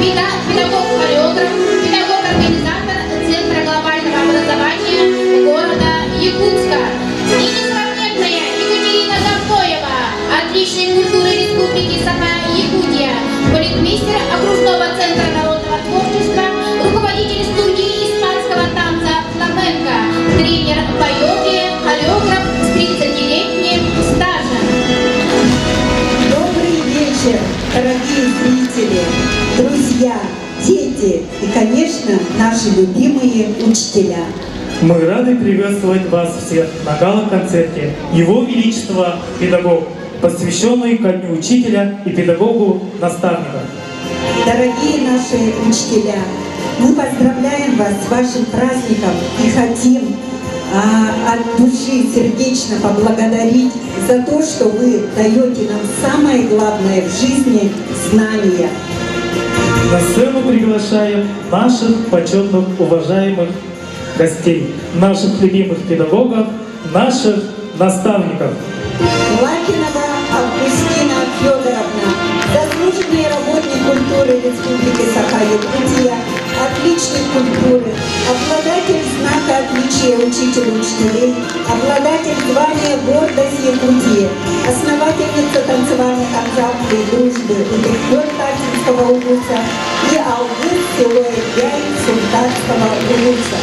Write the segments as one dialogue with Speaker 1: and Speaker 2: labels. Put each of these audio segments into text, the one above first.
Speaker 1: педагог-хореограф, педагог-организатор Центра глобального образования города Якутска. И несравненная Екатерина Завтоева, отличник культуры Республики Саха-Якутия, балетмейстер окружного центра народного творчества, руководитель студии испанского танца фламенко, тренер по йоге, хореограф с 30-летним стажем.
Speaker 2: Добрый вечер, дорогие зрители, друзья, дети и, конечно, наши любимые учителя.
Speaker 3: Мы рады приветствовать вас всех на гала-концерте Его Величества педагог, посвященный ко Дню Учителя и педагогу-наставника.
Speaker 2: Дорогие наши учителя, мы поздравляем вас с вашим праздником и хотим от души сердечно поблагодарить за то, что вы даете нам самое главное в жизни – знания.
Speaker 3: На сцену приглашаем наших почетных, уважаемых гостей, наших любимых педагогов, наших наставников.
Speaker 2: Лакинова Августина Федоровна, заслуженный работник культуры Республики Саха-Якутия, отличник культуры, обладатель знака отличия учителя учителей, обладатель звания «Гордость Якутии», основательница танцевальных ансамблей дружбы «Удехтён» Тачинского улуса и Аугуст Силуэт Яй Султанского улуса.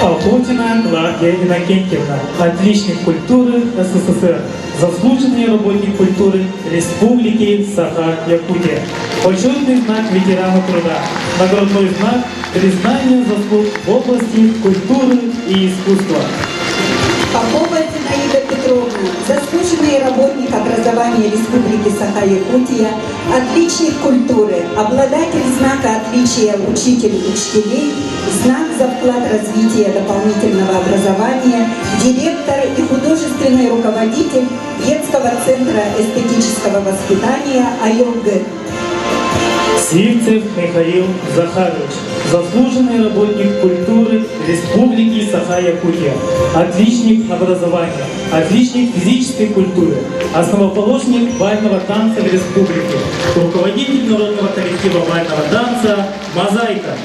Speaker 3: Охотина Клавдия Иннокентьевна, отличник культуры СССР, заслуженный работник культуры Республики Саха-Якутия, почетный знак ветерана труда, наградной знак признания заслуг в области культуры и искусства.
Speaker 2: Попова Зинаида Петровна, заслуженный работник образования Республики Саха-Якутия, отличник культуры, обладатель знака отличия учитель учителей, знак за вклад развития дополнительного образования, директор и художественный руководитель детского центра эстетического воспитания АЙОГ.
Speaker 3: Сивцев Михаил Захарович, заслуженный работник культуры Республики Саха-Якутия, отличник образования, отличник физической культуры, основоположник бального танца в республике, руководитель народного коллектива бального танца «Мозаика».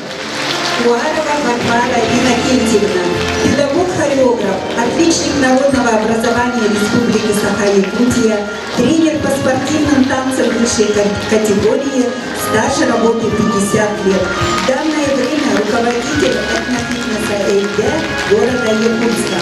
Speaker 2: Уарова Варвара Иннокентьевна, педагог-хореограф, отличник народного образования Республики Саха-Якутия, тренер по спортивным танцам высшей категории, стаж работы 50 лет. В данное время руководитель этнофитнеса ЭИГ города Якутска.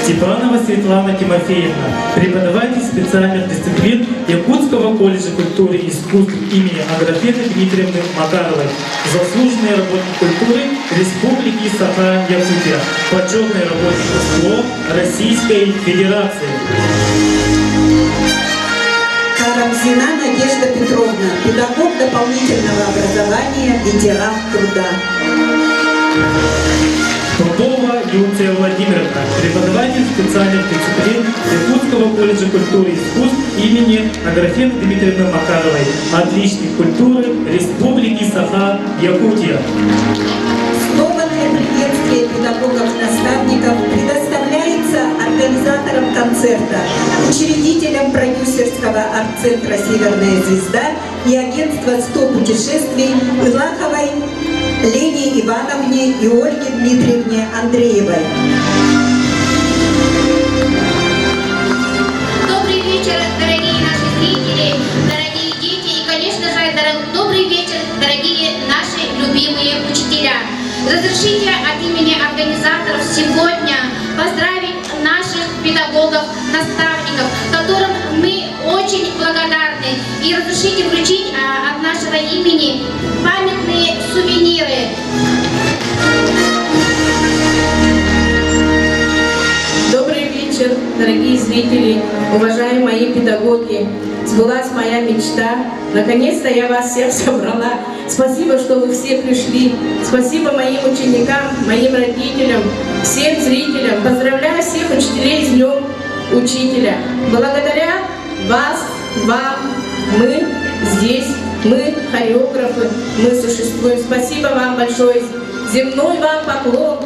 Speaker 3: Степанова Светлана Тимофеевна, преподаватель специальных дисциплин Якутского колледжа культуры и искусств имени Аграфены Дмитриевны Макаровой, заслуженный работник культуры Республики Саха-Якутия, почетный работник СЛО Российской Федерации.
Speaker 2: Карамзина Надежда Петровна, педагог дополнительного образования, ветеран труда.
Speaker 3: Трудова Юлия Владимировна, преподаватель специальных дисциплин Якутского колледжа культуры и искусств имени Аграфены Дмитриевны Макаровой, отличник культуры Республики Саха-Якутия.
Speaker 2: Сломанное приветствие педагогов-наставников предоставляется организаторам концерта, учредителям продюсерского арт-центра «Северная звезда» и агентства «100 путешествий» Илаховой Лене Ивановне и Ольге Дмитриевне Андреевой.
Speaker 1: Добрый вечер, дорогие наши зрители, дорогие дети и, конечно же, добрый вечер, дорогие наши любимые учителя. Разрешите от имени организаторов сегодня поздравить наших педагогов-наставников, которым мы очень благодарны. И разрешите вручить от нашего имени памятные сувениры.
Speaker 4: Добрый вечер, дорогие зрители, уважаемые мои педагоги. Сбылась моя мечта. Наконец-то я вас всех собрала. Спасибо, что вы все пришли. Спасибо моим ученикам, моим родителям, всем зрителям. Поздравляю всех учителей с Днем Учителя. Благодаря вам, мы здесь, мы хореографы, мы существуем. Спасибо вам большое. Земной вам поклон.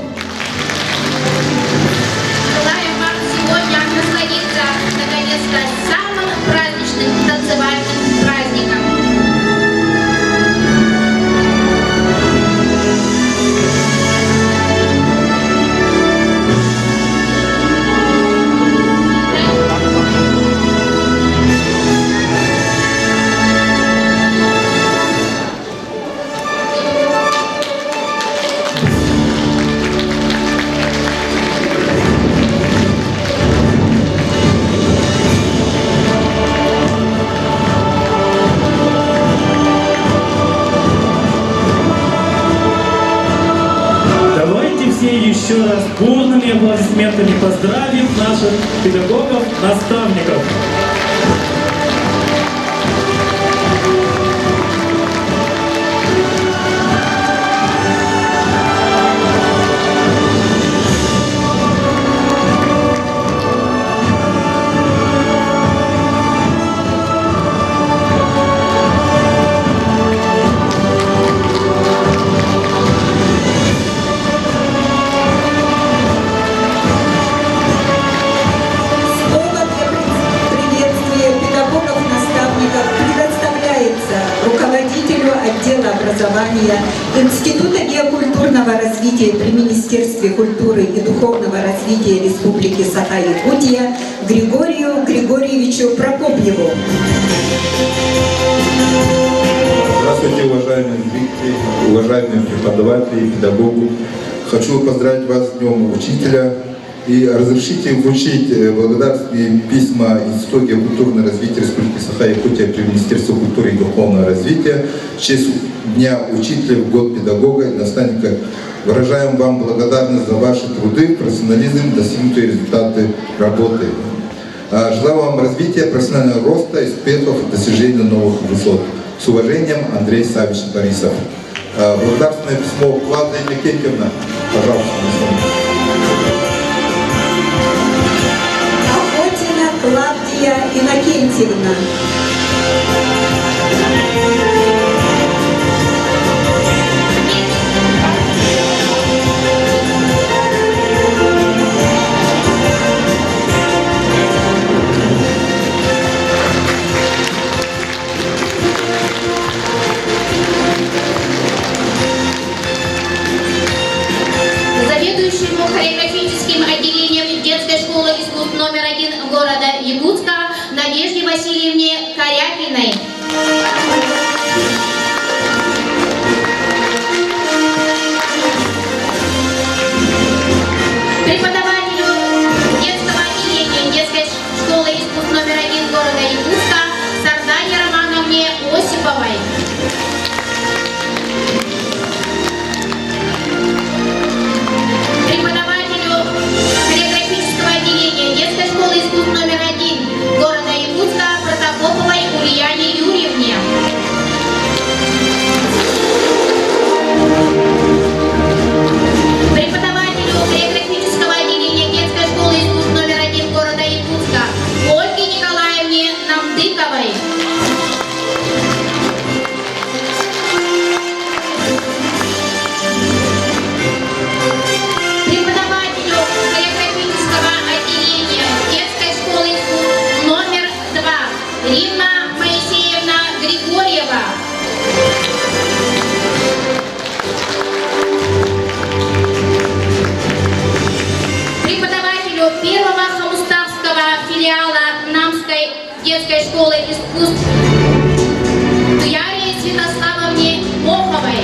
Speaker 1: Желаем вам сегодня присоединиться наконец-то к самым праздничным танцевальным праздникам.
Speaker 3: Давайте все еще раз бурными аплодисментами поздравим наших педагогов-наставников.
Speaker 2: Слово для приветствия педагогов-наставников предоставляется руководителю отдела образования Института геокультурного развития при Министерстве культуры и духовного развития Республики Саха-Якутия Григорию Григорьевичу Прокопьеву.
Speaker 5: Здравствуйте, уважаемые зрители, уважаемые преподаватели и педагоги. Хочу поздравить вас с Днем Учителя и разрешите вручить благодарственные письма Института геокультурного развития Республики Саха-Якутия при Министерстве культуры и духовного развития в честь Дня Учителя в год педагога и наставника. Выражаем вам благодарность за ваши труды, профессионализм, достигнутые результаты работы. Желаю вам развития, профессионального роста, успехов и достижения новых высот. С уважением, Андрей Савич Борисов. Благодарственное письмо Клавдия Никитьевна. Пожалуйста,
Speaker 2: Охотина Клавдия Иннокентьевна.
Speaker 1: Заведующему хореографическим отделением детской школы искусств номер 1 города Якутска Надежде Васильевне Корякиной. Преподавателю детского отделения детской школы искусств номер 1 города Якутска Сардане Романовне Осиповой. Преподавателю хореографического отделения детской школы искусств номер 1 города Якутска Протопоповой Ульяне Юрьевне. Преподавателю хореографического отделения детской школы искусств номер 1 города Якутска Ольге Николаевне Намдыковой. Преподавателю хореографического отделения детской школы искусств номер 2 Римма Моисеевна Григорьева. Преподавателю первого Хамуставского филиала Намской детской школы искусств Туяре Святославовне Моховой.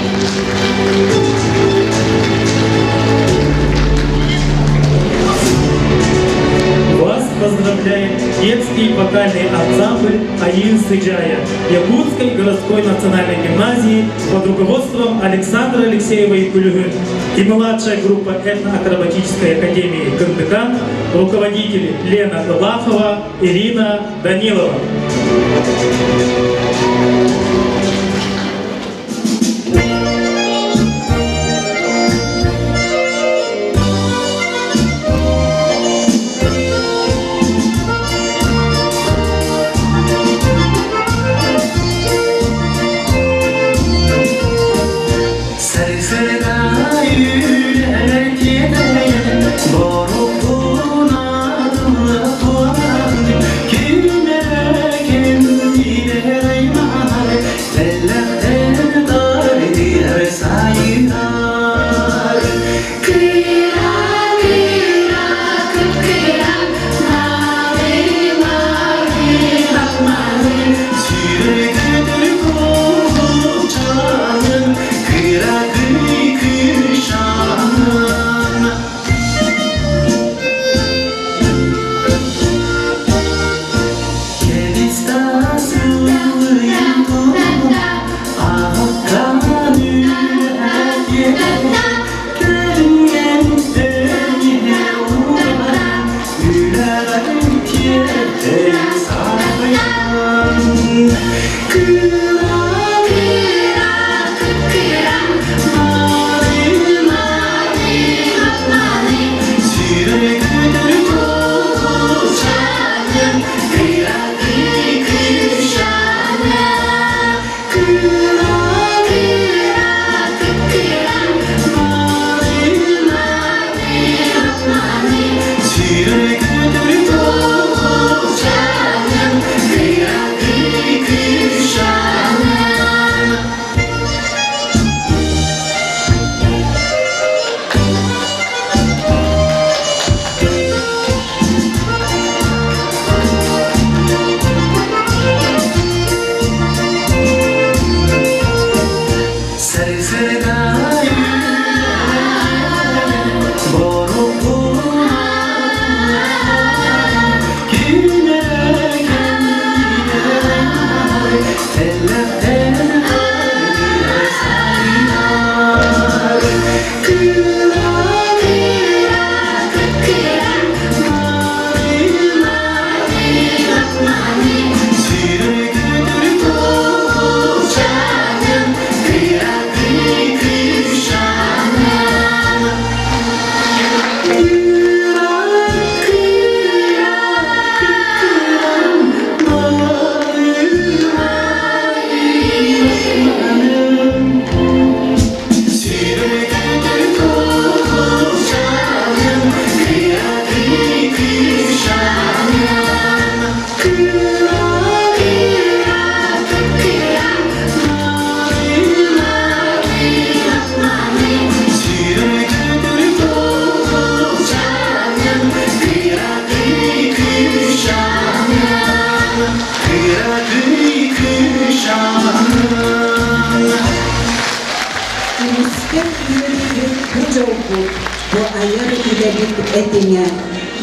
Speaker 3: Вас поздравляет детский вокальный ансамбль «Аин Сыджая» Якутской городской национальной гимназии под руководством Александра Алексеева Якулюгы и младшая группа этно-акробатической академии Кырдыкан, руководители Лена Лахова, Ирина Данилова.
Speaker 6: Boru puna
Speaker 2: Hem üyelik bu çabuk, bu ayarı ilerik etine,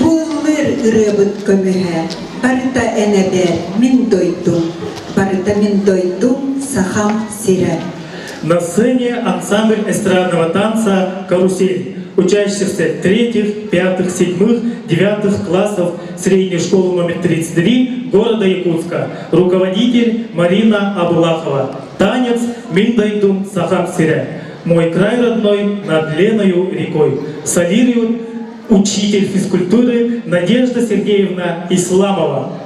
Speaker 2: bu ılır ırıbıt kömühe, barıta eneber, min doydum, saham sire.
Speaker 3: На сцене ансамбль эстрадного танца «Карусель», учащихся 3, 5, 7, 9 классов средней школы номер 33 города Якутска. Руководитель Марина Абулахова. Танец «Миндайдум Сахам Сире». «Мой край родной над Леною рекой». Солирует учитель физкультуры Надежда Сергеевна Исламова.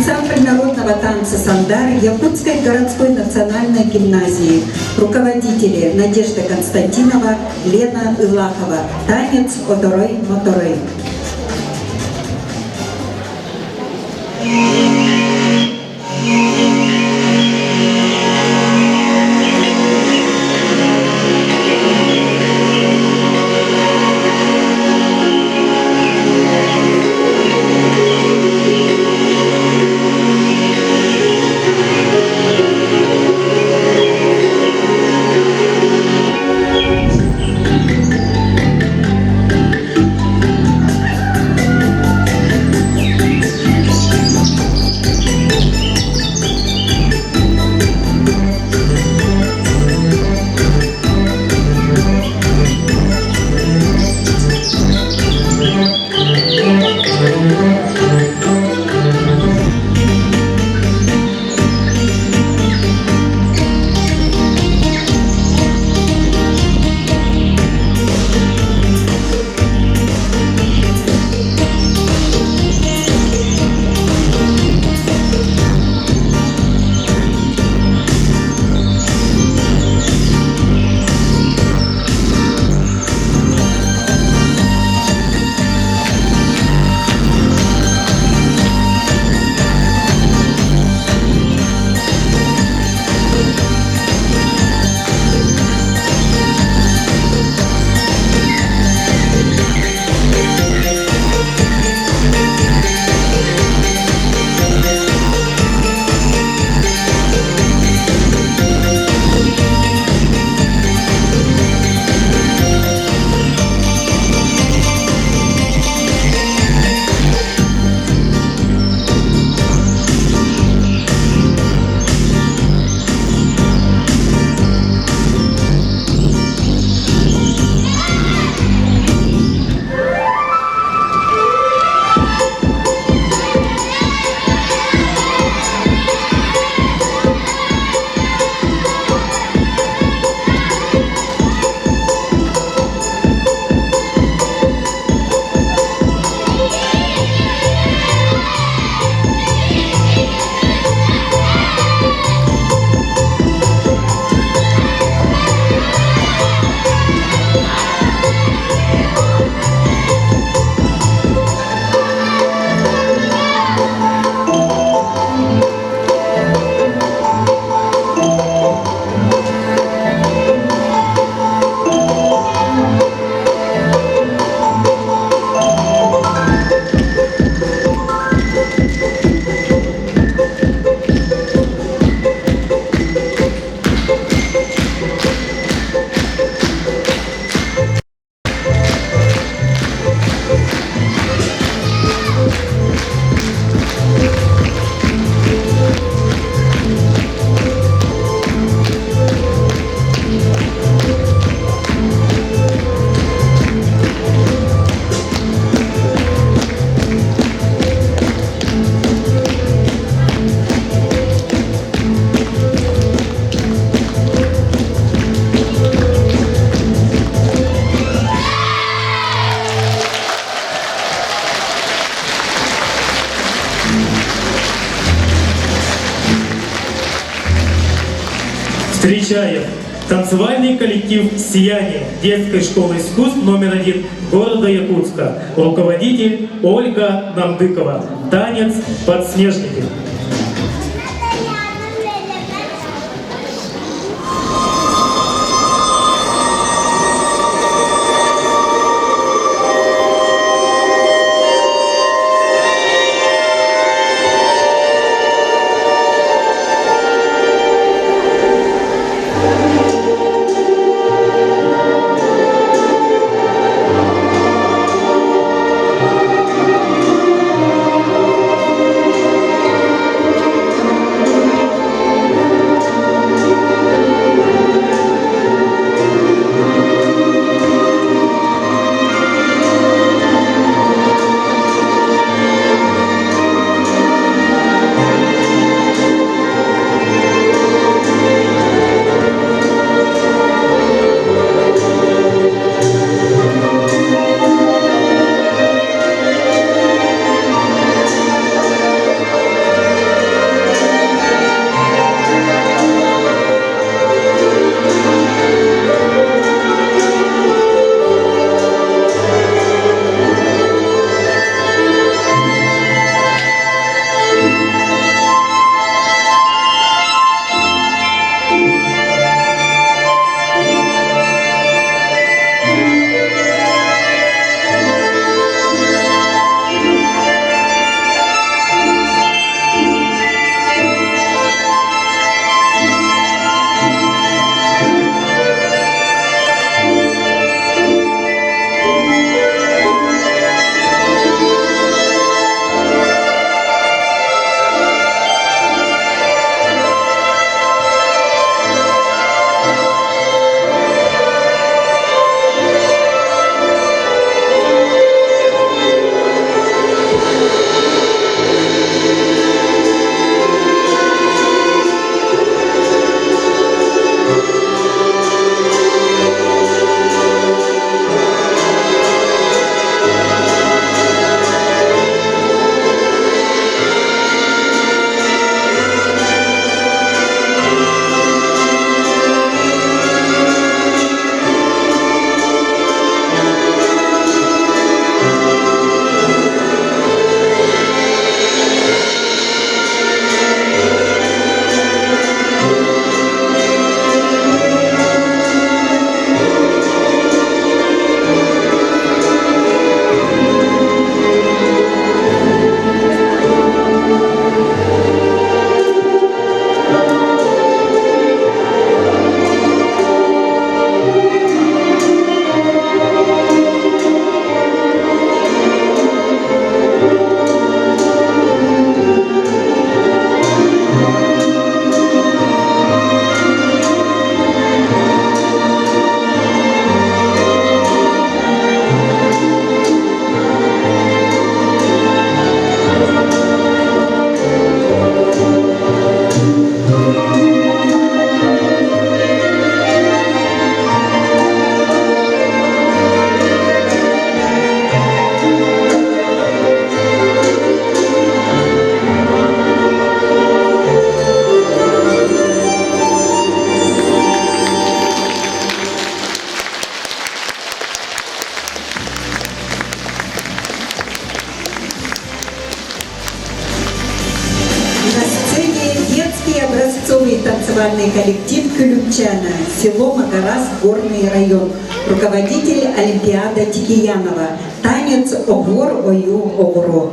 Speaker 2: ансамбль народного танца «Сандар» Якутской городской национальной гимназии. Руководители Надежда Константинова, Лена Илахова. Танец «Одорой-моторой».
Speaker 3: Встречаем танцевальный коллектив «Сияние» детской школы искусств номер 1 города Якутска. Руководитель Ольга Намдыкова. Танец «Подснежники».
Speaker 2: танцевальный коллектив Кюлюкчана, село Магарас, Горный район. Руководитель Олимпиада Тикиянова. Танец «Огор, ою, огро».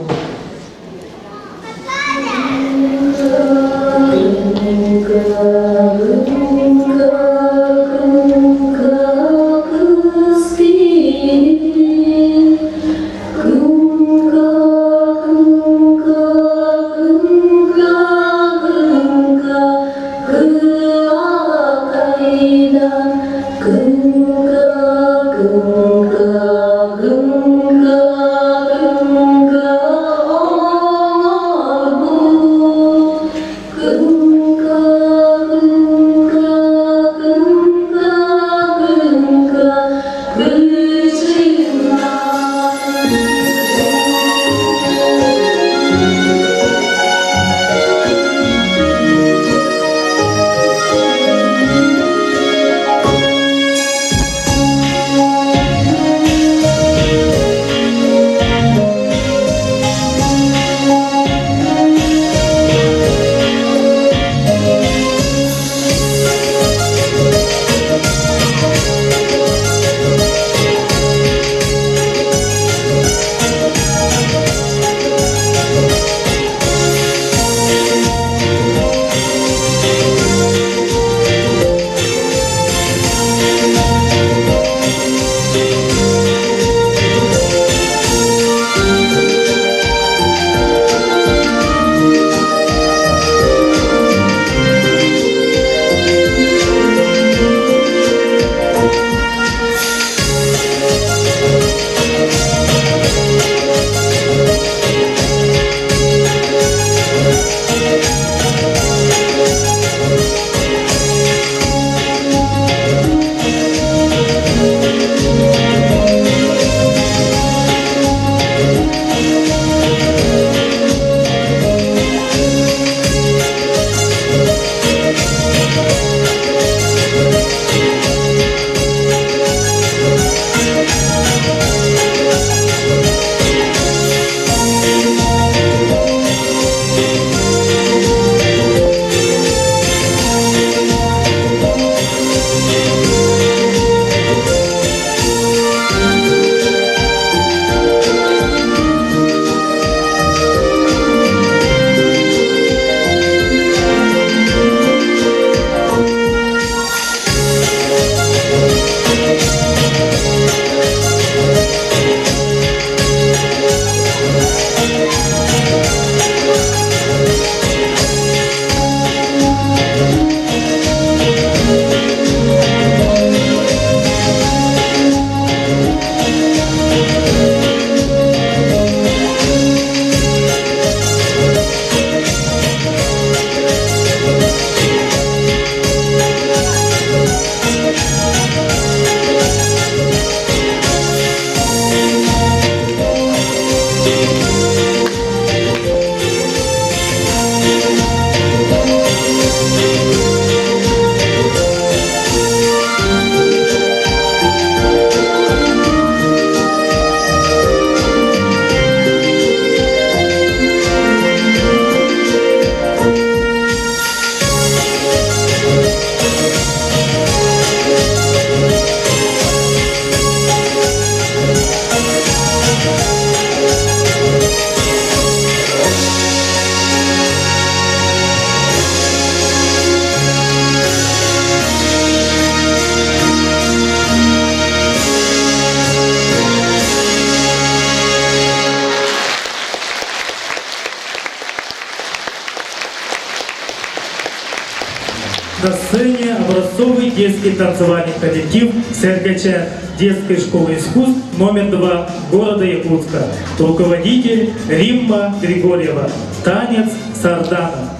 Speaker 3: На сцене образцовый детский танцевальный коллектив Сергача детской школы искусств номер 2 города Якутска. Руководитель Римма Григорьева. Танец Сардана.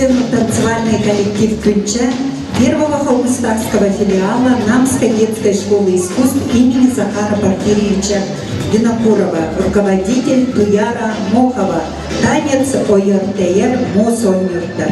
Speaker 2: спортивно-танцевальный коллектив «Кюнча» первого хаустахского филиала Намской детской школы искусств имени Захара Порфирьевича Винокурова, руководитель Туяра Мохова, танец ойортеер Мосойнюртер.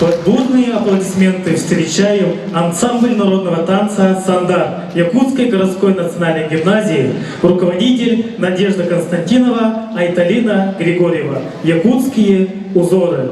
Speaker 3: Под бурные аплодисменты встречаем ансамбль народного танца «Сандар» Якутской городской национальной гимназии, руководитель Надежда Константинова, Айталина Григорьева. Якутские узоры.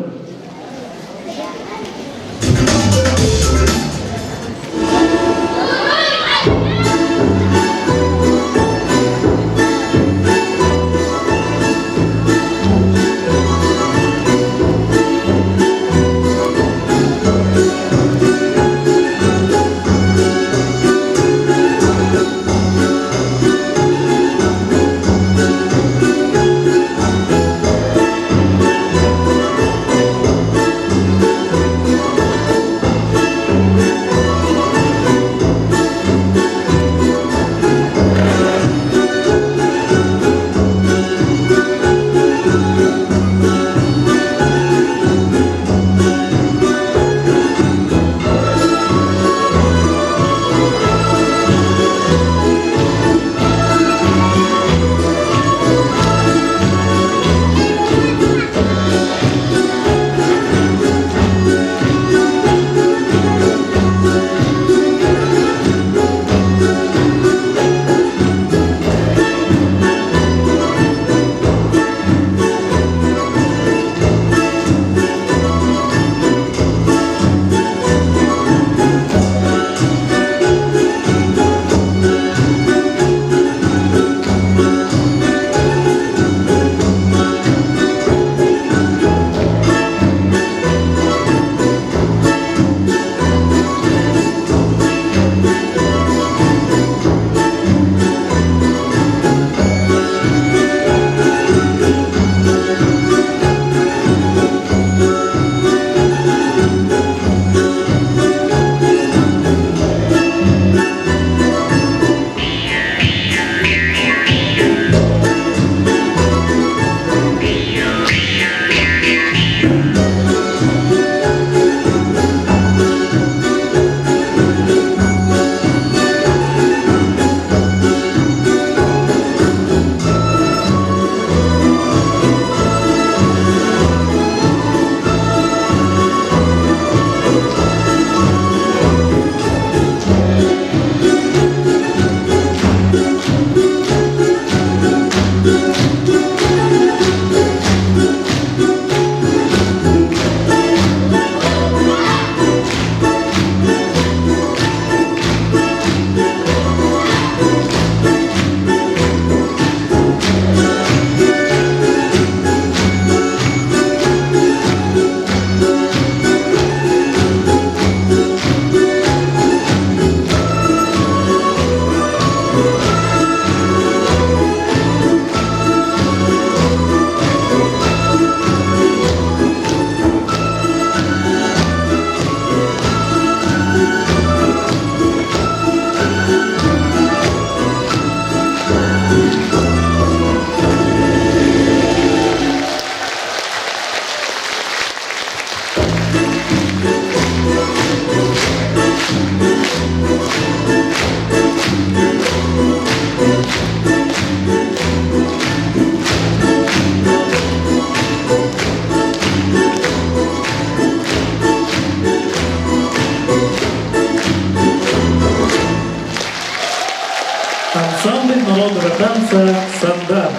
Speaker 3: танца «Сандар».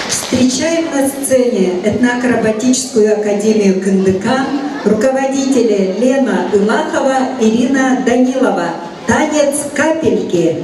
Speaker 2: Встречаем на сцене этноакробатическую академию Кындыкан, руководители Лена Улахова, Ирина Данилова. Танец «Капельки».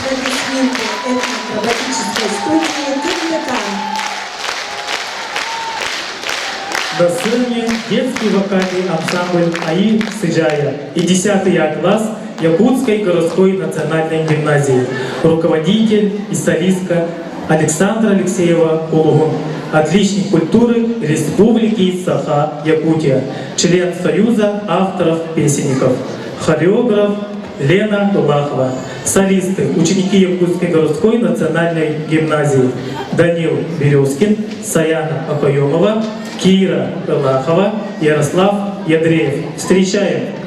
Speaker 2: Аплодисменты этноакробатической студии Кындыкан.
Speaker 3: На сцене детский вокальный ансамбль АИ «Сыджая» и 10 класс Якутской городской национальной гимназии. Руководитель и солистка Александра Алексеева Улугун. Отличник культуры Республики Саха-Якутия. Член Союза авторов-песенников. Хореограф Лена Улахова. Солисты, ученики Якутской городской национальной гимназии. Данил Березкин, Саяна Акоемова, Кира Улахова, Ярослав Ядреев. Встречаем!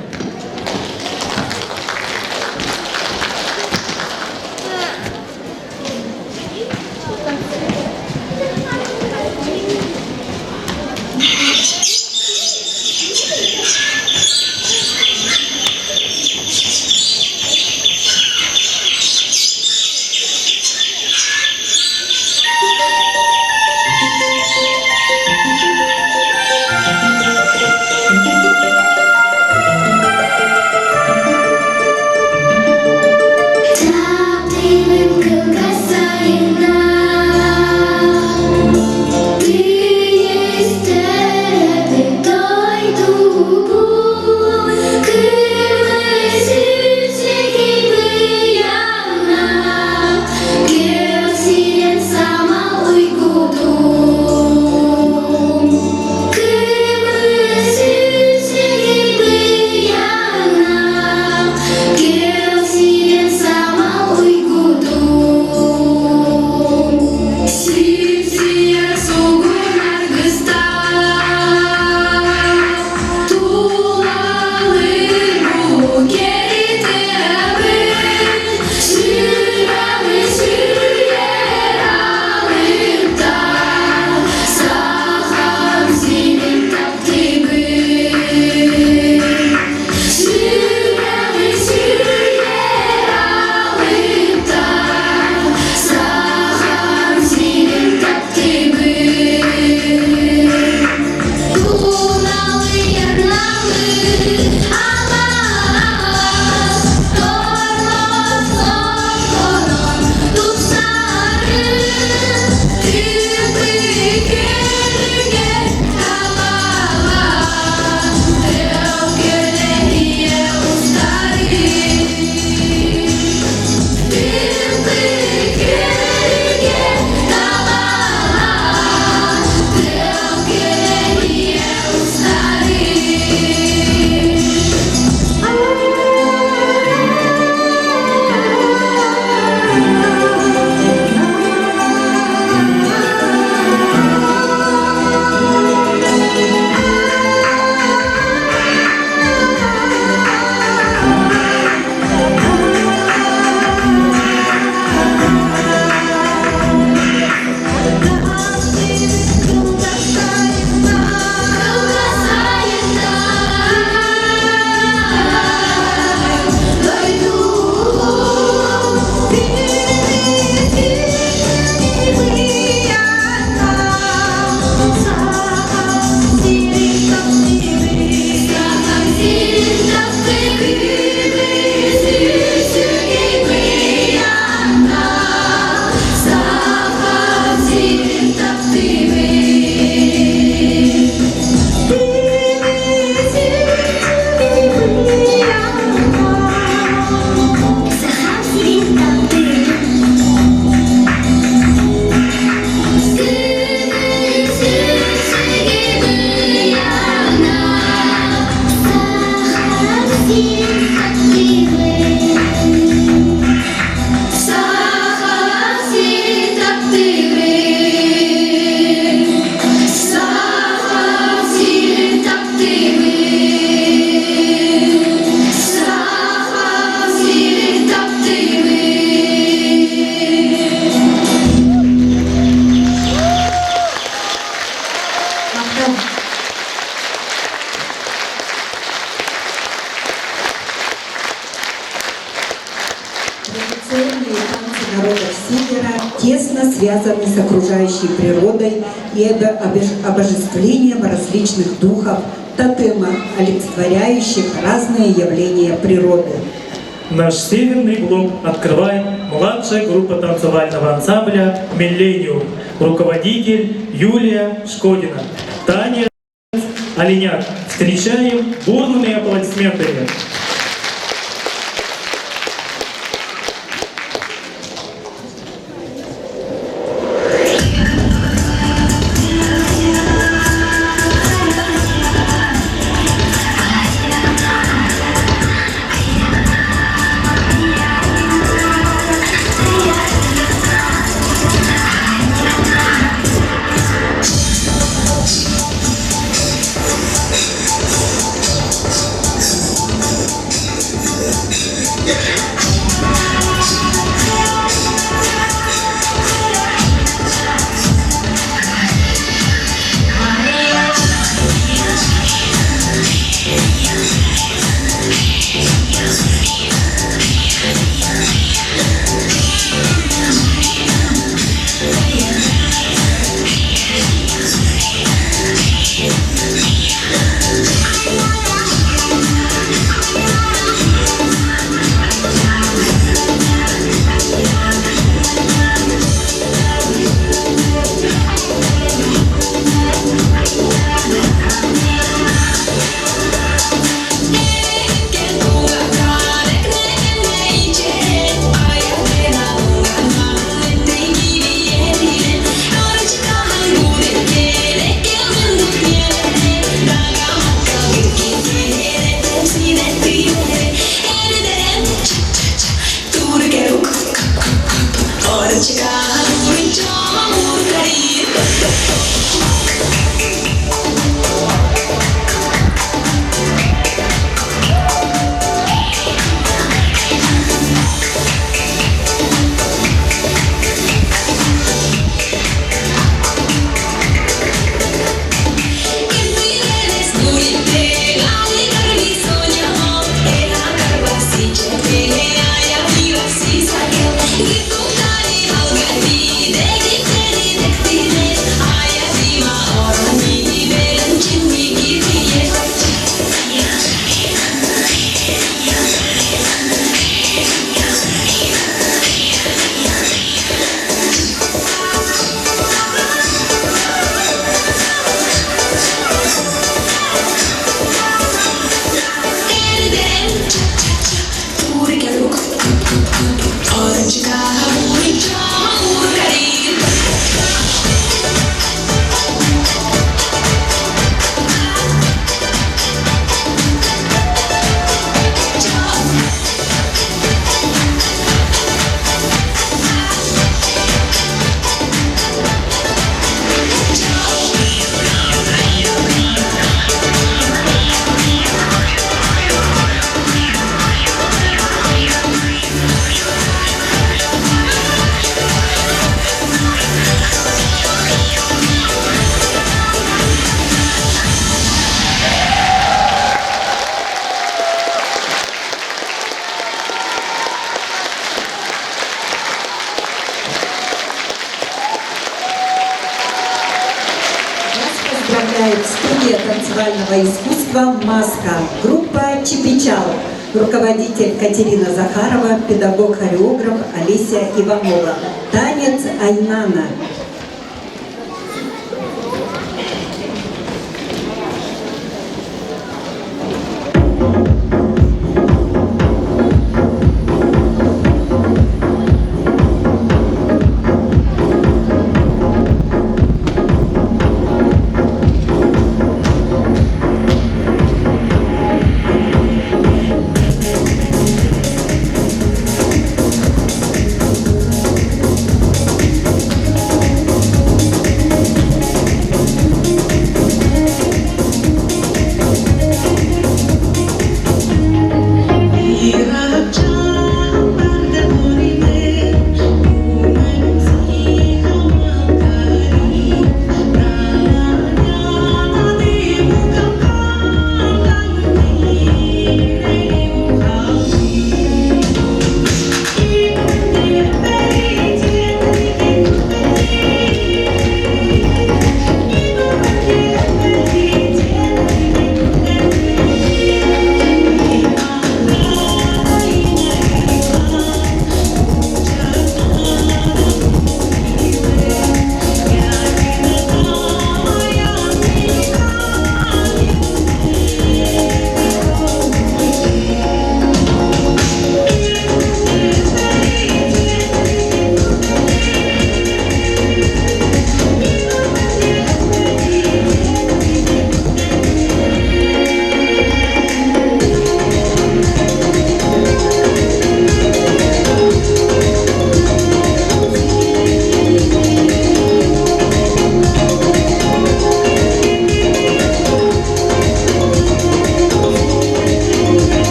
Speaker 2: Традиционные танцы народов Севера тесно связаны с окружающей природой и обожествлением различных духов, тотемов, олицетворяющих разные явления природы.
Speaker 3: Наш северный блок открывает младшая группа танцевального ансамбля «Миллениум», руководитель Юлия Шкодина, танец «Оленят». Встречаем бурными аплодисментами.
Speaker 2: Поздравляет студия танцевального искусства «Маска», группа «Чипичал», руководитель Катерина Захарова, педагог-хореограф Олеся Иванова. Танец Айнана.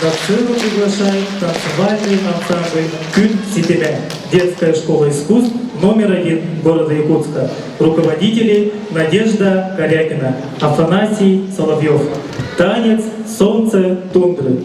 Speaker 3: На сцену приглашаем танцевальный ансамбль «Кюль Сибиря», детская школа искусств №1 города Якутска. Руководители Надежда Корякина, Афанасий Соловьев. Танец «Солнце тундры».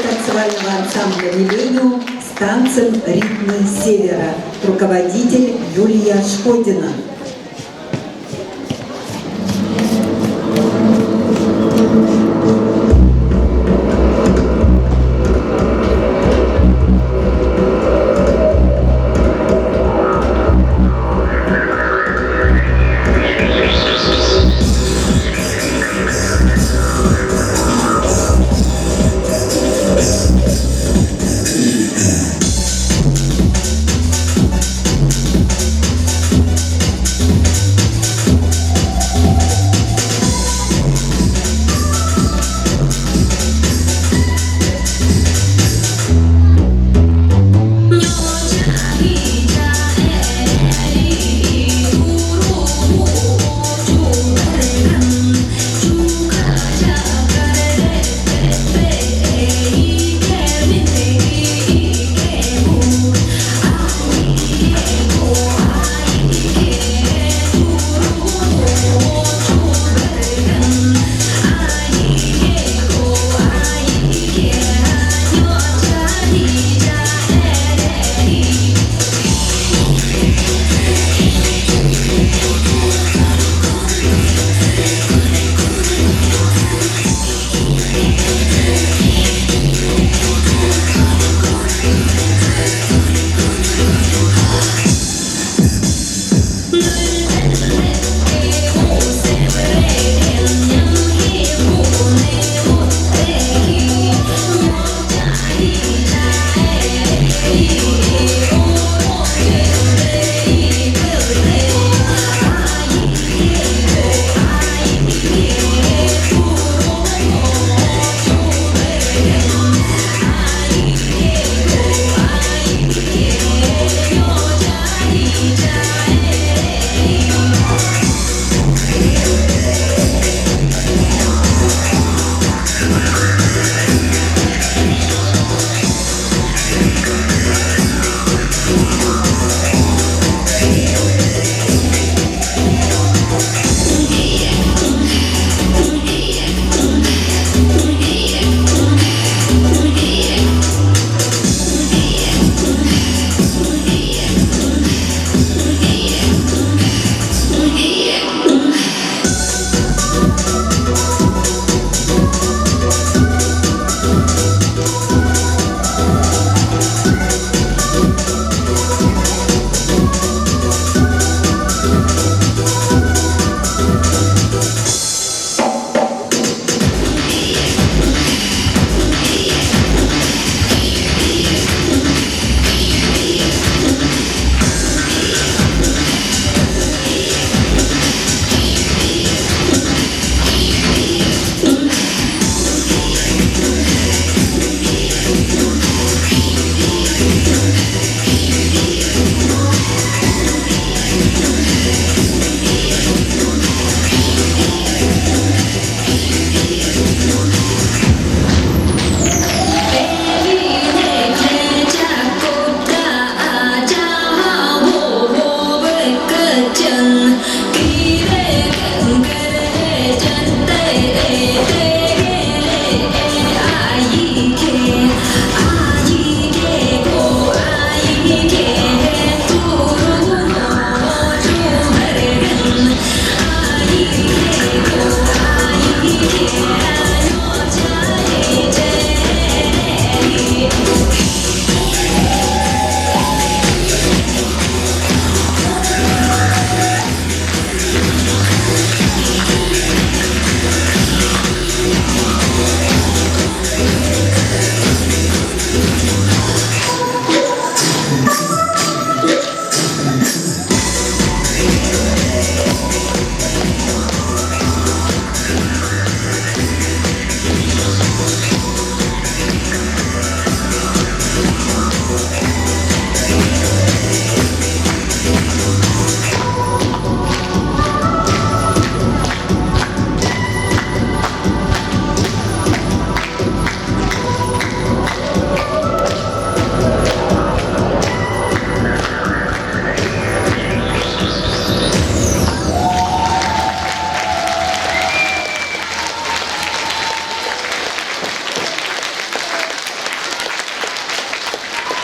Speaker 2: танцевального ансамбля «Миллениум» с танцем «Ритмы Севера». Руководитель Юлия Шкодина.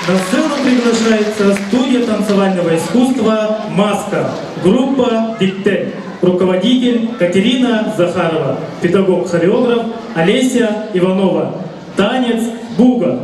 Speaker 3: На сцену приглашается студия танцевального искусства «Маска», группа «Диктель», руководитель Катерина Захарова, педагог-хореограф Олеся Иванова, танец «Буга».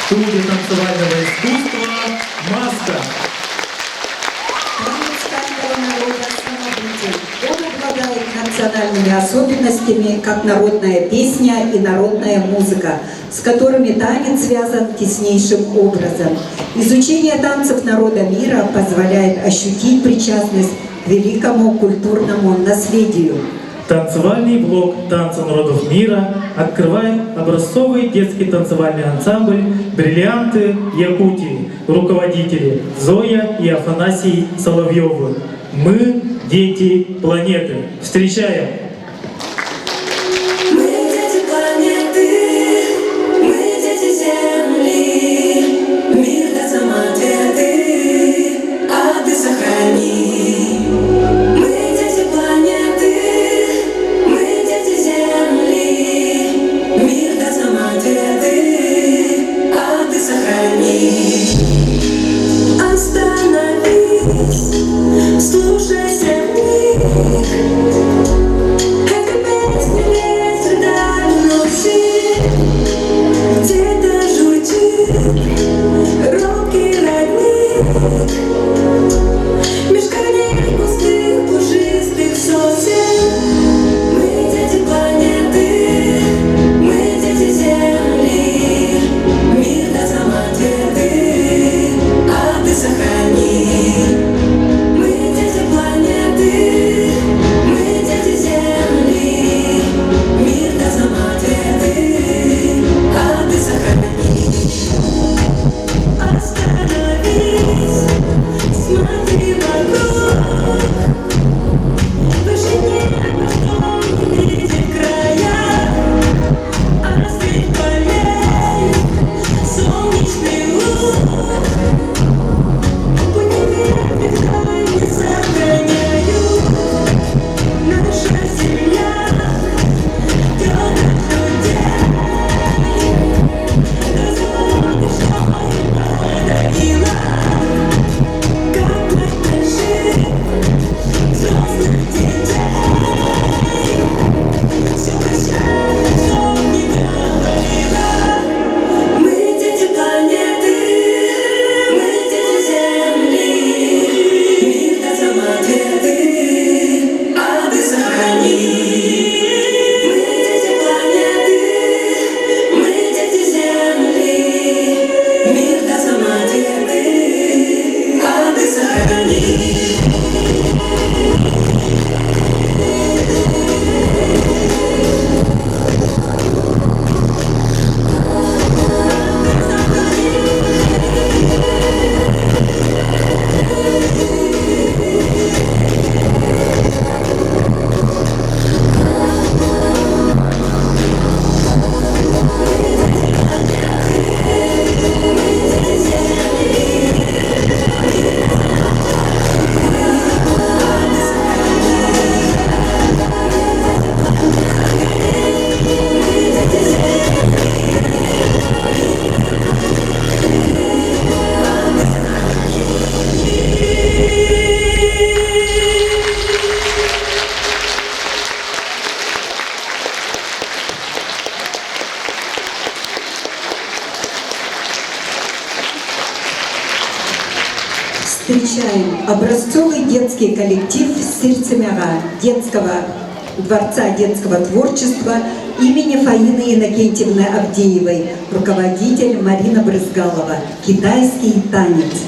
Speaker 3: Студия танцевального искусства «Маска».
Speaker 2: Танец каждого народа самобытен. Он обладает национальными особенностями, как народная песня и народная музыка, с которыми танец связан теснейшим образом. Изучение танцев народа мира позволяет ощутить причастность к великому культурному наследию.
Speaker 3: Танцевальный блок «Танцы народов мира» открывает образцовый детский танцевальный ансамбль «Бриллианты Якутии», руководители Зоя и Афанасий Соловьевы. Мы – дети планеты. Встречаем!
Speaker 6: Мы дети планеты, мы дети Земли, мир даст нам ответы, а ты сохрани. Мы дети планеты, мы дети Земли, мир даст нам ответы, а ты сохрани. Остановись, слушайся в них.
Speaker 2: образцовый детский коллектив «Сердцемяга» детского Дворца детского творчества имени Фаины Иннокентьевны Авдеевой, руководитель Марина Брызгалова, «Китайский танец».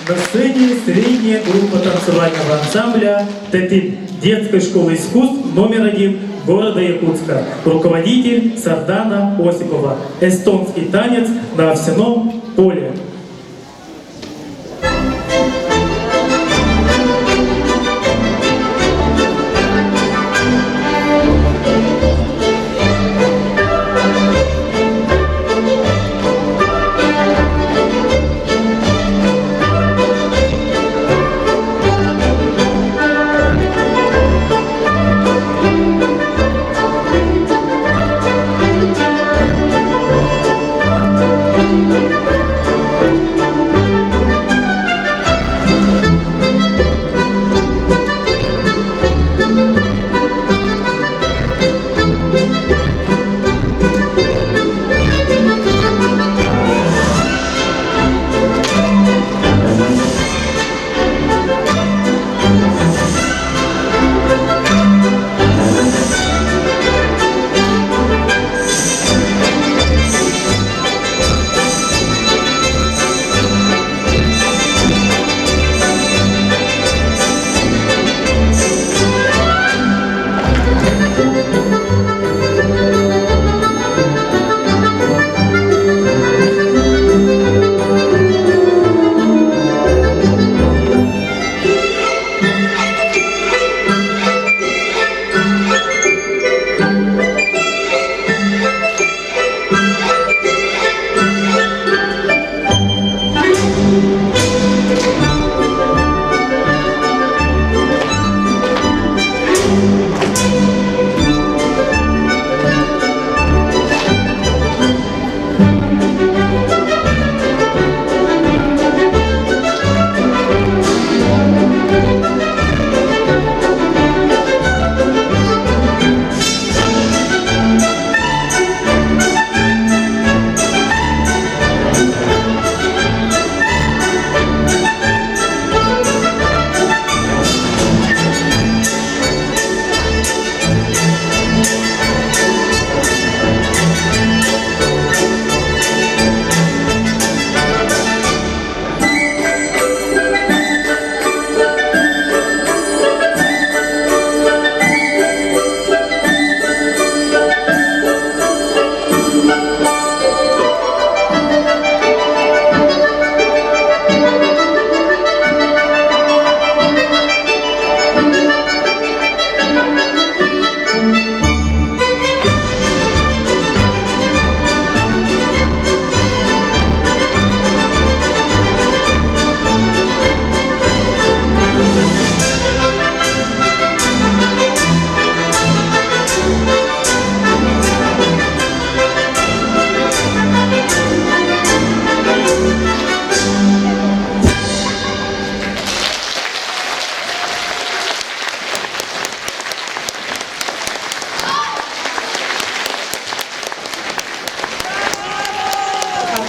Speaker 3: На сцене средняя группа танцевального ансамбля «Тетим» детской школы искусств №1 города Якутска. Руководитель Сардана Осипова. Эстонский танец на овсяном поле.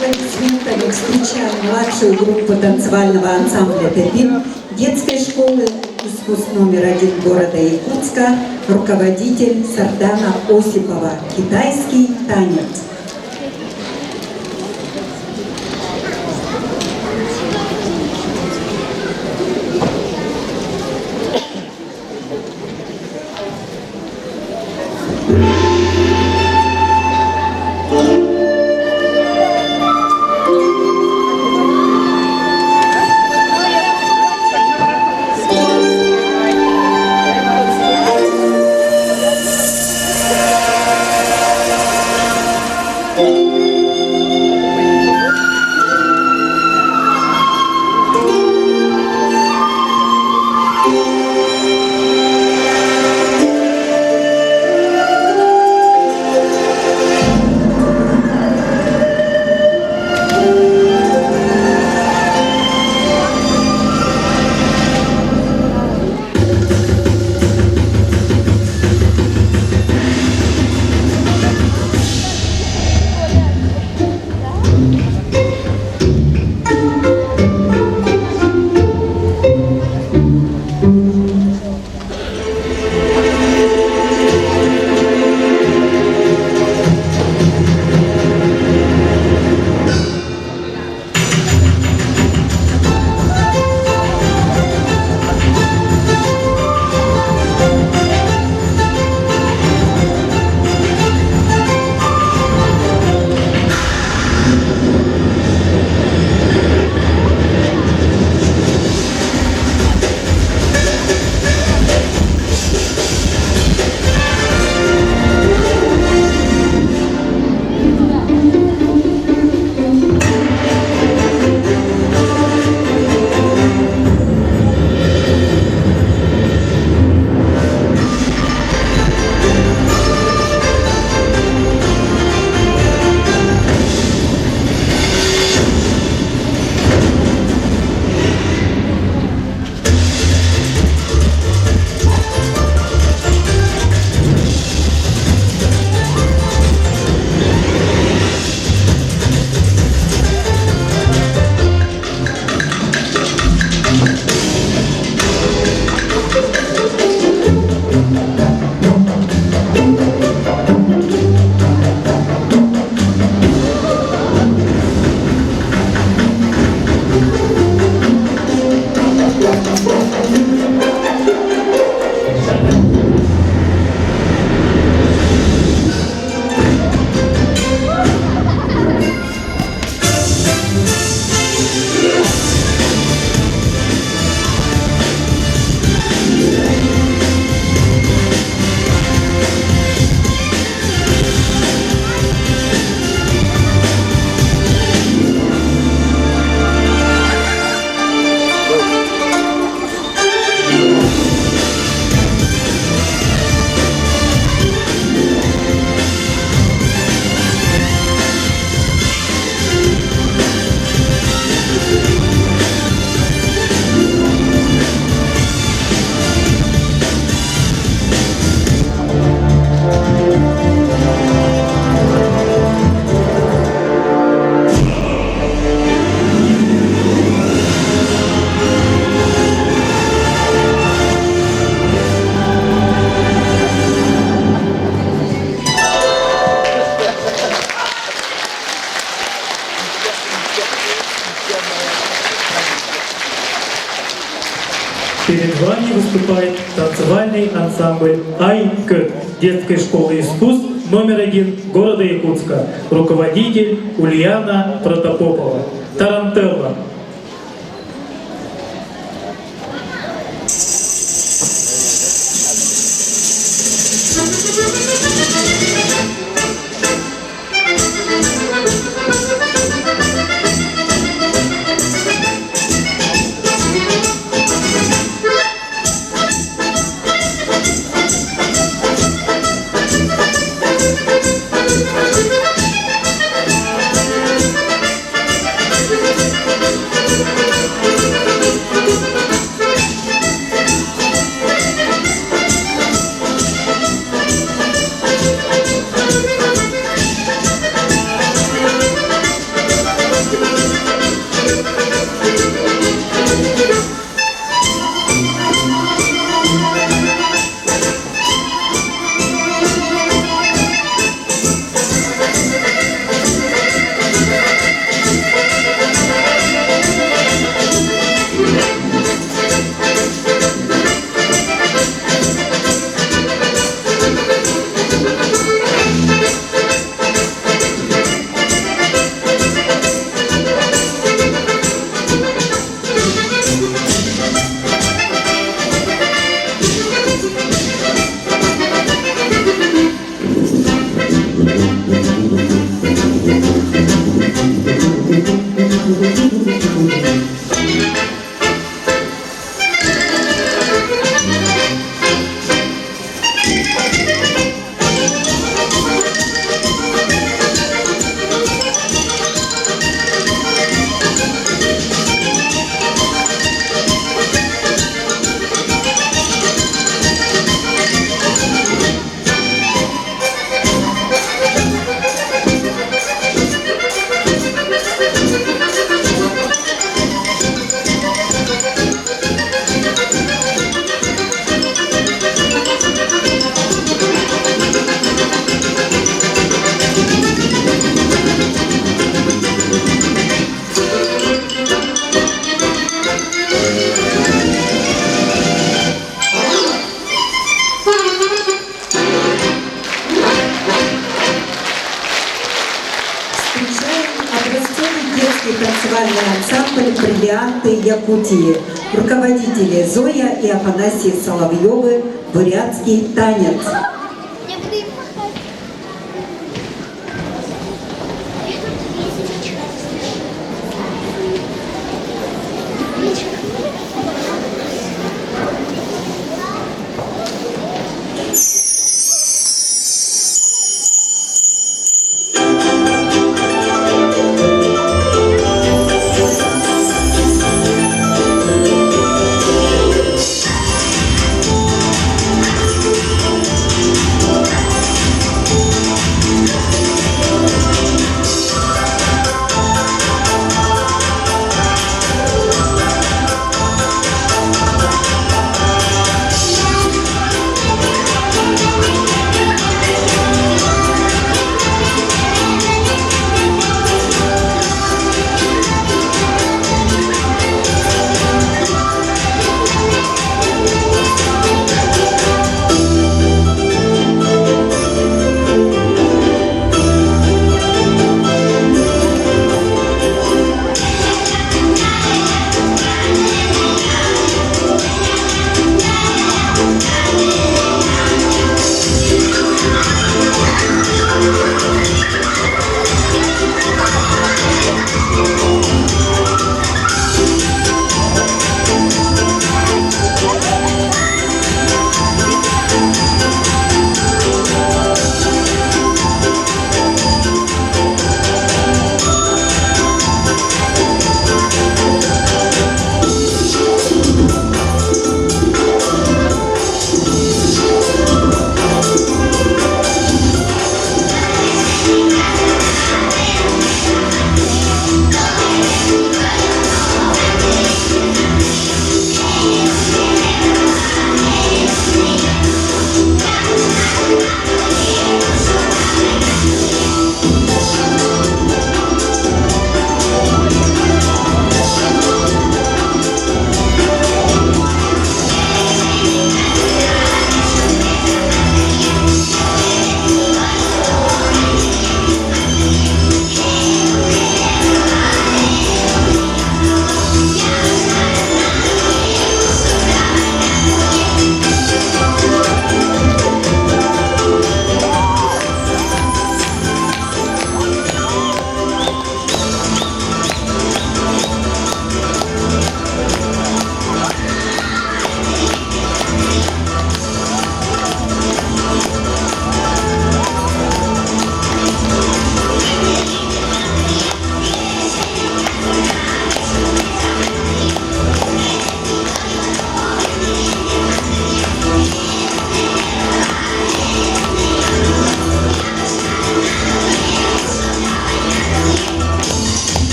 Speaker 2: Аплодисментами встречаем младшую группу танцевального ансамбля «Тетим» детской школы искусств №1 города Якутска, руководитель Сардана Осипова. Китайский танец.
Speaker 3: сцене выступает танцевальный ансамбль «Ай-К» детской школы искусств №1 города Якутска. Руководитель Ульяна Протопопова. Тарантелла.
Speaker 2: Танцевальный ансамбль «Бриллианты Якутии». Руководители Зоя и Афанасий Соловьевы. Бурятский танец.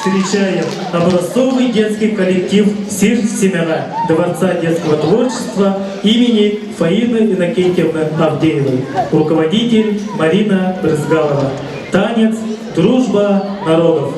Speaker 3: встречаем образцовый детский коллектив «Сир Семена» Дворца детского творчества имени Фаины Иннокентьевны Авдеевой. Руководитель Марина Брызгалова. Танец «Дружба народов».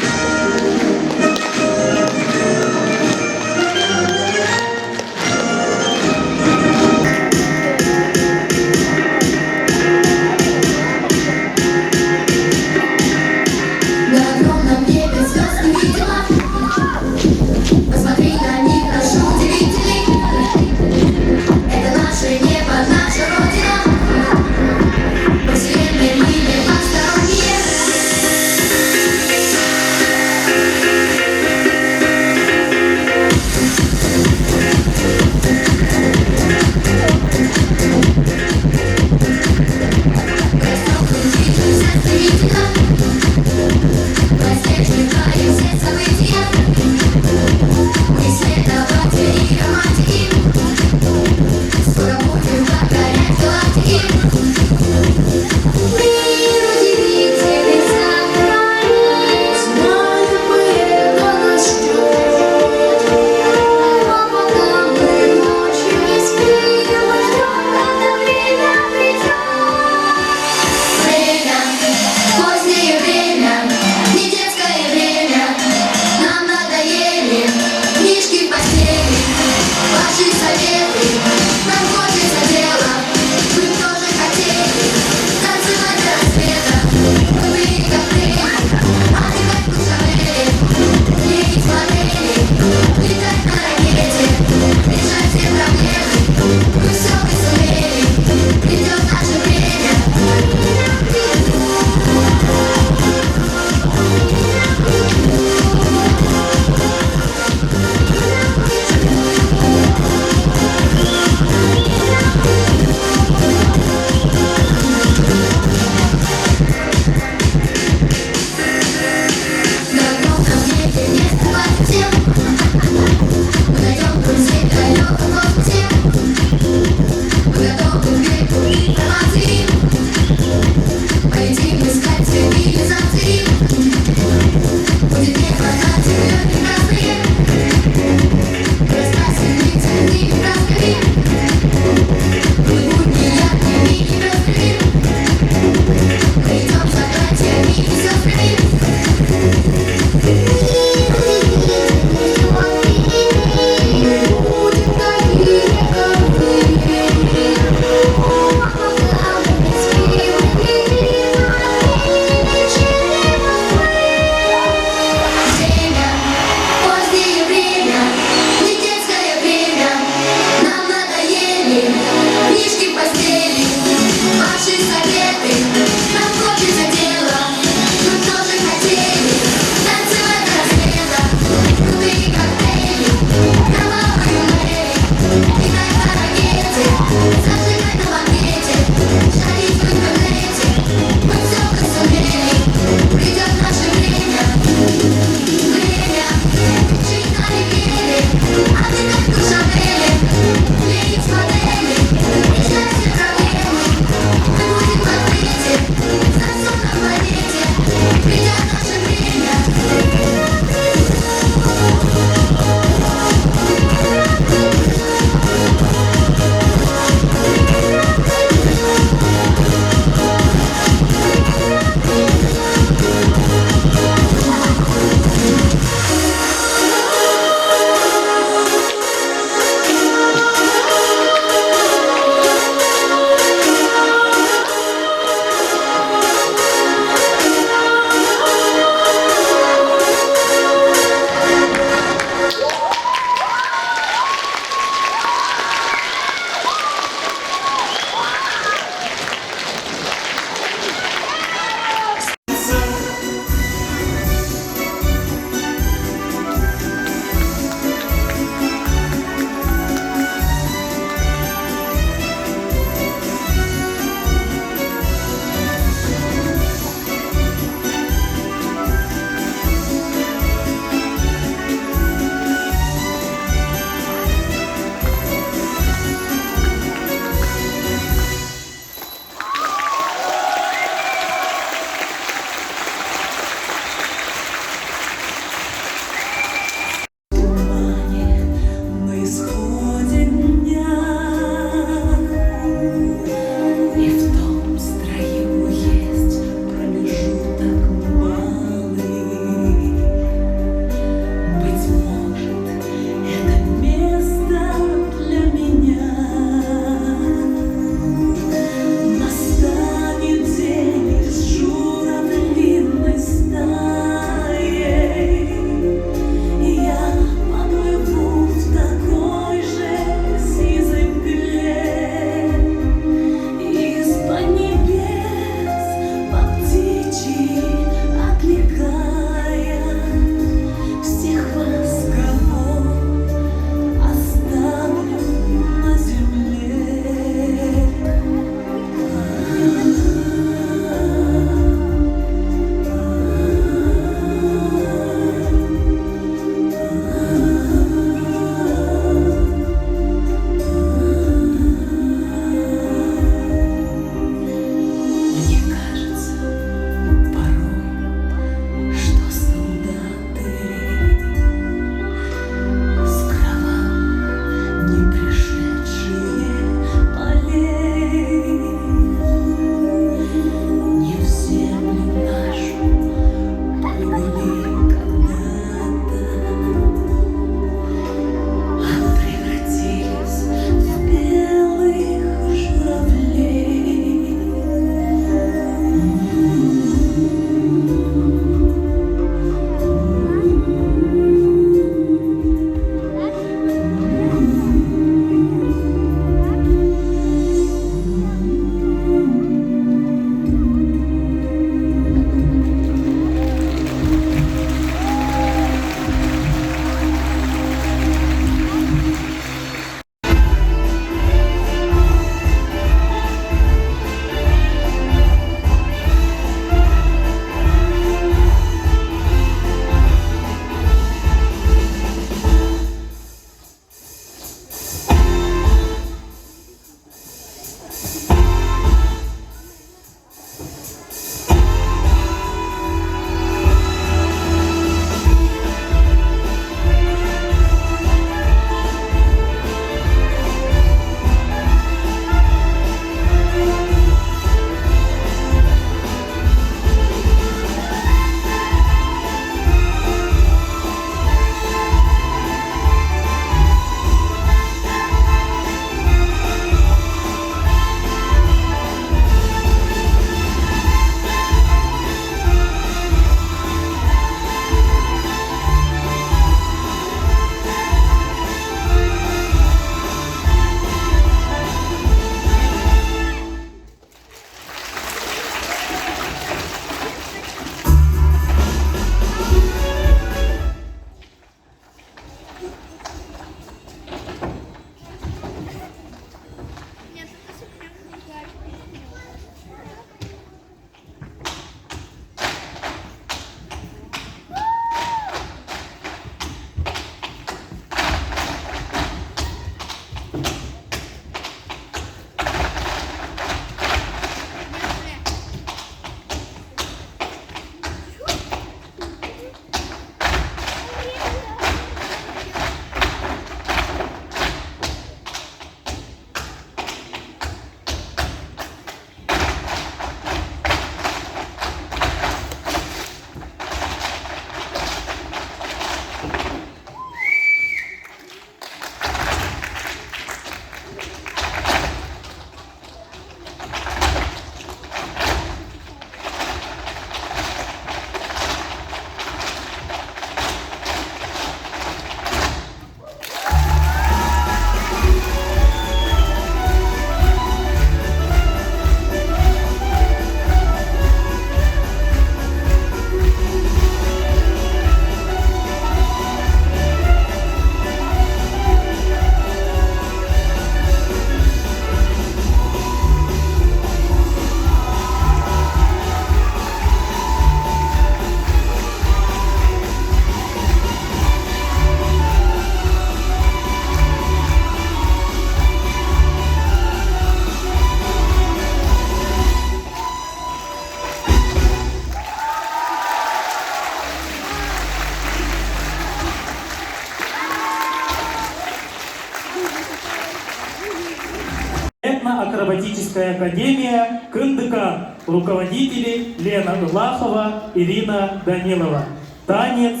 Speaker 3: балетно-акробатическая академия «Кындыкан». Руководители Лена Влахова, Ирина Данилова. Танец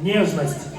Speaker 3: «Нежность».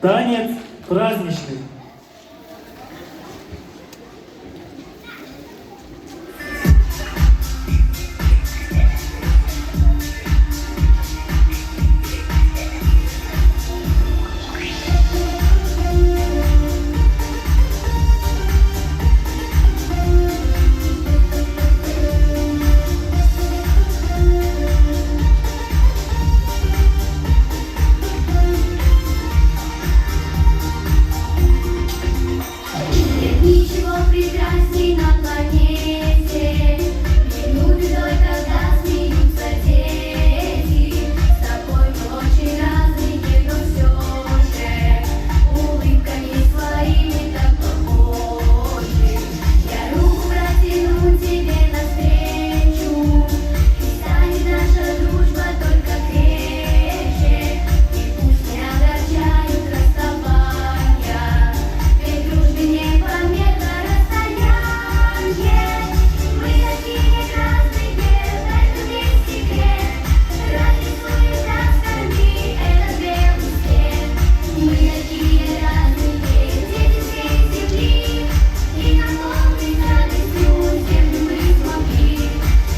Speaker 3: Танец праздничный.
Speaker 7: Нет ничего прекрасней на планете, не любит только, когда смеются дети. С тобой мы очень разные, но все же улыбками своими так похожи. Я руку протяну тебе навстречу, и станет наша дружба только крепче. И пусть не огорчают расставания, ведь дружбе непомерно расстояние. Мы такие разные, в этом есть секрет. Разрисует нас скорби этот белый свет. Мы такие разные, дети всей земли, и наполнить радостью землю мы смогли.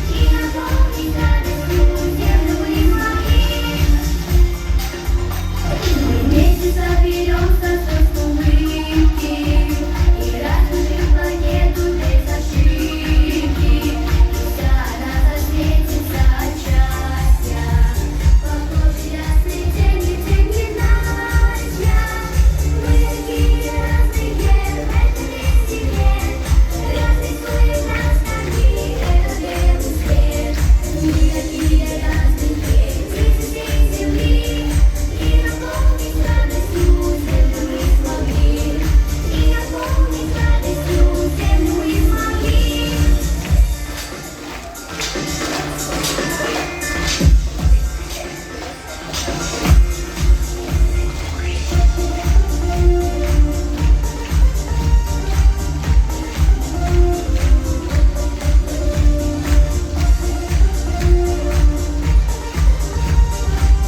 Speaker 7: И наполнить радостью землю мы смогли. Мы вместе соберемся с улыбки и разрушим планету без ошибки. И вся она засветится от счастья, похож ясный день и день ненастья. Мы такие разные, в этом есть секрет. Разрисует нас скорби этот белый свет. Мы такие разные, дети всей земли, и наполнить радостью землю мы смогли. И наполнить радостью землю мы смогли. Мы такие разные, в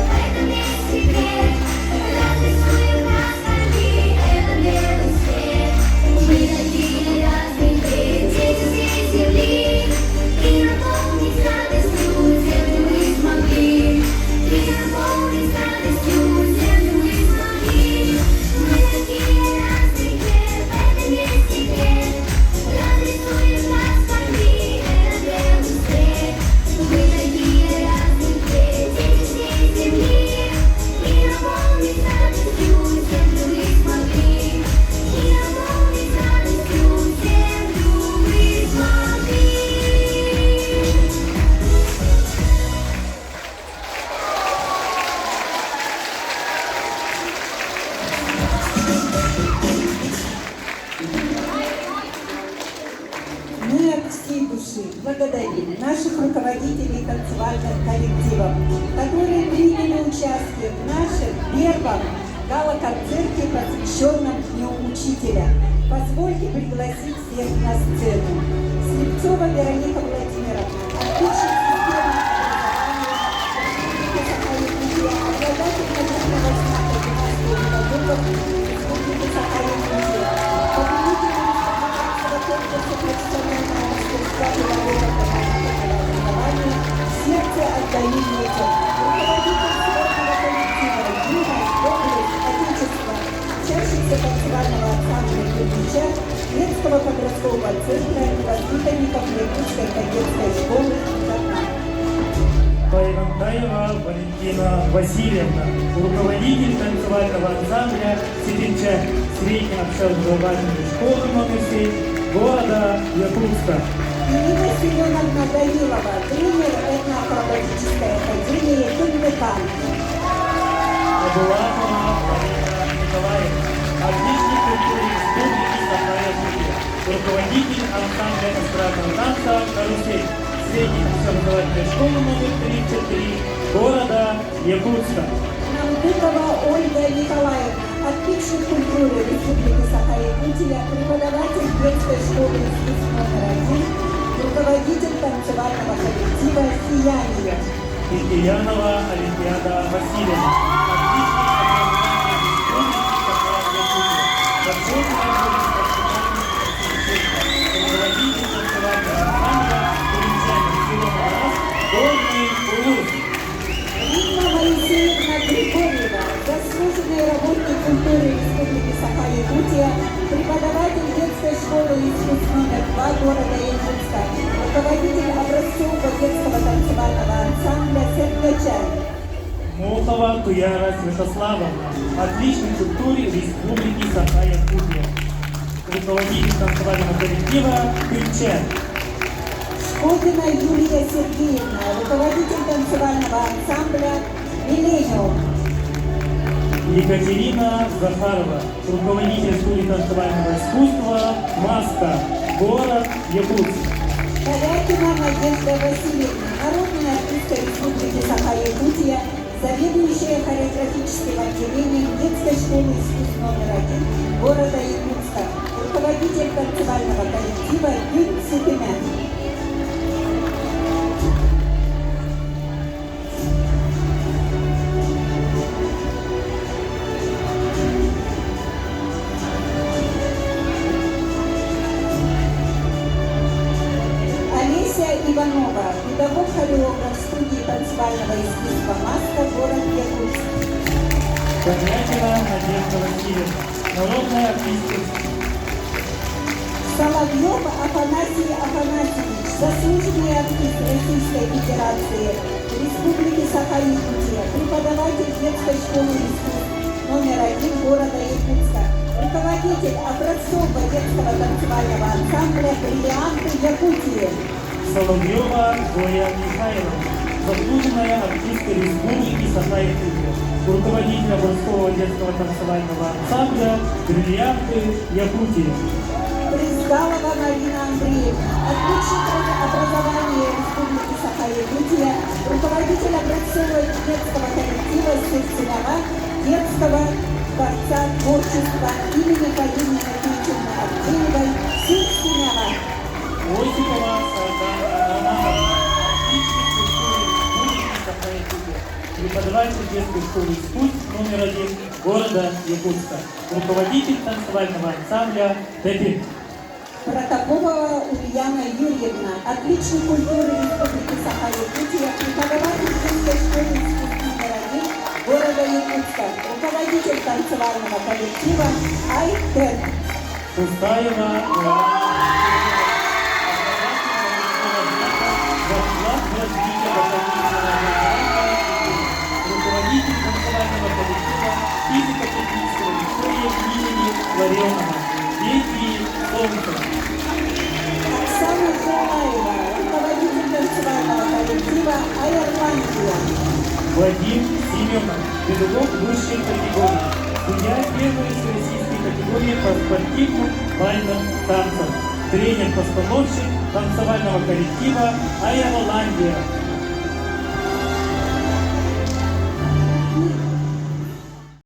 Speaker 7: этом есть секрет. Разрисует нас скорби этот белый свет. Мы такие разные, дети всей земли, и наполнить радостью землю мы смогли. И наполнить радостью землю мы смогли. Мы такие разные, в этом есть секрет. Разрисует нас скорби этот белый свет. Мы такие разные, дети всей земли, и наполнить радостью землю мы смогли. И наполнить радостью землю мы смогли.
Speaker 2: Мы от всей души благодарим наших руководителей танцевальных коллективов, которые приняли участие в нашем первом гала-концерте, посвященном Дню Учителя. Позвольте пригласить всех на сцену. Слепцова Вероника Владимировна, отличник системы образования, обладатель наградного знака 12 педагогов Республики Саха-Якутия, победитель конкурса профессионального мастерства педагогов гуманитарного образования «Сердце отдаю детям», руководитель сборного коллектива «Юность, доблесть, отечество», учащийся танцевального ансамбля «Ключа», детского подросткового центра и воспитанников Якутской кадетской школы «Интернат».
Speaker 3: Байрантаева Валентина Васильевна, руководитель танцевального ансамбля Сиденча средней общеобразовательной школы номер 7 города Якутска.
Speaker 2: Ирина Семеновна Давилова, тренер этноакробатической академии «Тунбекан».
Speaker 3: Абулатова Валерия Николаевна, отличник культуры республики Саха-Якутия, руководитель ансамбля эстрадного танца «Карусель» средней общеобразовательной школы номер 33 города Якутска.
Speaker 2: Намгутова Ольга Николаевна, отличник культуры Республики Саха-Якутия, преподаватель детской школы искусств номер 1, руководитель танцевального коллектива «Сияние».
Speaker 3: Кирьянова Олимпиада Васильевна.
Speaker 2: Инна Моисеевна Григорьева, заслуженный работник культуры Республики Саха-Якутия, преподаватель детской школы искусств номер 2 города Якутска, руководитель образцового детского танцевального ансамбля «Сергачай».
Speaker 3: Молотова Туяра Святославовна, отличник культуры Республики Саха-Якутия, руководитель танцевального коллектива «Кырчан».
Speaker 2: Шкодина Юлия Сергеевна, руководитель танцевального ансамбля «Миллениум».
Speaker 3: Екатерина Захарова, руководитель студии танцевального искусства «Маска», город Якутск.
Speaker 2: Корякина Надежда Васильевна, народная артистка Республики Саха-Якутия, заведующая хореографическим отделением детской школы искусств номер 1 города Якутска, руководитель танцевального коллектива «Юн Супимян». Олеся Иванова, педагог-хореограф студии танцевального искусства «Маска», город Якутск.
Speaker 3: Корнякина Надежда Васильевна, народная артистка.
Speaker 2: Соловьев Афанасий Афанасьевич, заслуженный артист Российской Федерации, Республики Саха-Якутия, преподаватель детской школы искусств номер 1 города Якутска, руководитель образцового детского танцевального ансамбля «Бриллианты Якутии».
Speaker 3: Соловьева Зоя Михайловна, заслуженная артистка Республики Саха-Якутия, руководитель образцового детского танцевального ансамбля «Бриллианты Якутии».
Speaker 2: Брызгалова Марина Андреевна, отличник образования Республики Саха-Якутия, руководитель образцового детского коллектива «Сырцева» детского дворца творчества имени Фаины Никитичны Авдеевой «Сырцева».
Speaker 3: Осипова Сардана Романова, отличник культуры Республики Саха-Якутия, преподаватель детской школы искусств номер 1 города Якутска, руководитель танцевального ансамбля «Тэпин».
Speaker 2: Протопопова Ульяна Юрьевна, отличник культуры Республики Саха-Якутия, преподаватель детской школы искусств номер 1 города Якутска, руководитель танцевального коллектива «Ай-Тэн».
Speaker 3: Устаева руководитель танцевального коллектива физико-технического лицея имени Ларионова. Дети солнца.
Speaker 2: Оксана Желаева, руководитель танцевального коллектива «Айрландия».
Speaker 3: Вадим Семенов, педагог высшей категории, судья первой всероссийской категории по спортивным бальным танцам, тренер-постановщик танцевального коллектива «Айрландия».